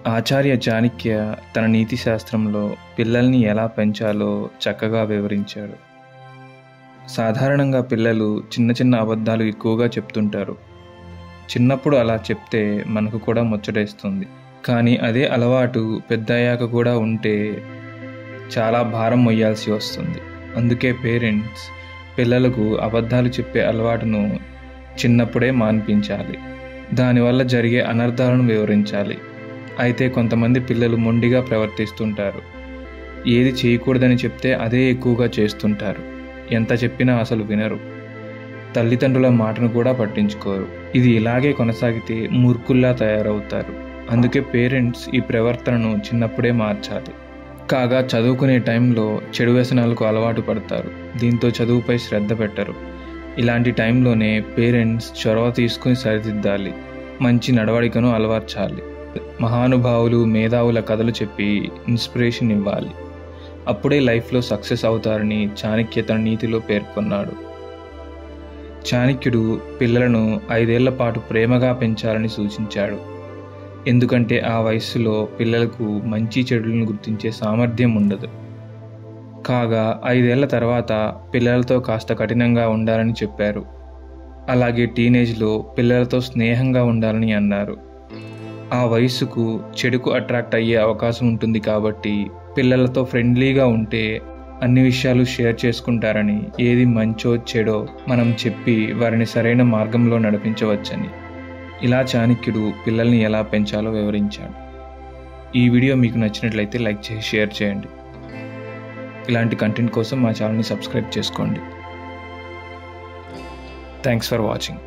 ఆచార్య చాణక్య తన నీతి శాస్త్రంలో పిల్లల్ని ఎలా పెంచాలో చక్కగా వివరించాడు. సాధారణంగా పిల్లలు చిన్న చిన్న అబద్ధాలు ఎక్కువగా చెప్తుంటారు. చిన్నప్పుడు అలా చెప్తే మనకు కూడా ముచ్చటేస్తుంది. కానీ అదే అలవాటు పెద్దయ్యాక కూడా ఉంటే చాలా భారం మొయ్యాల్సి వస్తుంది. అందుకే పేరెంట్స్ పిల్లలకు అబద్ధాలు చెప్పే అలవాటును చిన్నప్పుడే మాన్పించాలి. దానివల్ల జరిగే అనర్థాలను వివరించాలి. అయితే కొంతమంది పిల్లలు మొండిగా ప్రవర్తిస్తుంటారు. ఏది చేయకూడదని చెప్తే అదే ఎక్కువగా చేస్తుంటారు. ఎంత చెప్పినా అసలు వినరు. తల్లిదండ్రుల మాటను కూడా పట్టించుకోరు. ఇది ఇలాగే కొనసాగితే మూర్ఖుల్లా తయారవుతారు. అందుకే పేరెంట్స్ ఈ ప్రవర్తనను చిన్నప్పుడే మార్చాలి. కాగా చదువుకునే టైంలో చెడు వ్యసనాలకు అలవాటు పడతారు. దీంతో చదువుపై శ్రద్ధ పెట్టరు. ఇలాంటి టైంలోనే పేరెంట్స్ చొరవ తీసుకుని సరిదిద్దాలి. మంచి నడవడికను అలవర్చాలి. మహానుభావులు మేధావుల కథలు చెప్పి ఇన్స్పిరేషన్ ఇవ్వాలి. అప్పుడే లైఫ్లో సక్సెస్ అవుతారని చాణక్య తన నీతిలో పేర్కొన్నాడు. చాణక్యుడు పిల్లలను 5 ఏళ్ల పాటు ప్రేమగా పెంచాలని సూచించాడు. ఎందుకంటే ఆ వయస్సులో పిల్లలకు మంచి చెడులను గుర్తించే సామర్థ్యం ఉండదు. కాగా 5 ఏళ్ల తర్వాత పిల్లలతో కాస్త కఠినంగా ఉండాలని చెప్పారు. అలాగే టీనేజ్లో పిల్లలతో స్నేహంగా ఉండాలని అన్నారు. ఆ వయస్సుకు చెడుకు అట్రాక్ట్ అయ్యే అవకాశం ఉంటుంది కాబట్టి పిల్లలతో ఫ్రెండ్లీగా ఉంటే అన్ని విషయాలు షేర్ చేసుకుంటారని, ఏది మంచో చెడో మనం చెప్పి వారిని సరైన మార్గంలో నడిపించవచ్చని. ఇలా చాణక్యుడు పిల్లల్ని ఎలా పెంచాలో వివరించాడు. ఈ వీడియో మీకు నచ్చినట్లయితే లైక్ చేసి షేర్ చేయండి. ఇలాంటి కంటెంట్ కోసం మా ఛానల్ని సబ్స్క్రైబ్ చేసుకోండి. Thanks for watching.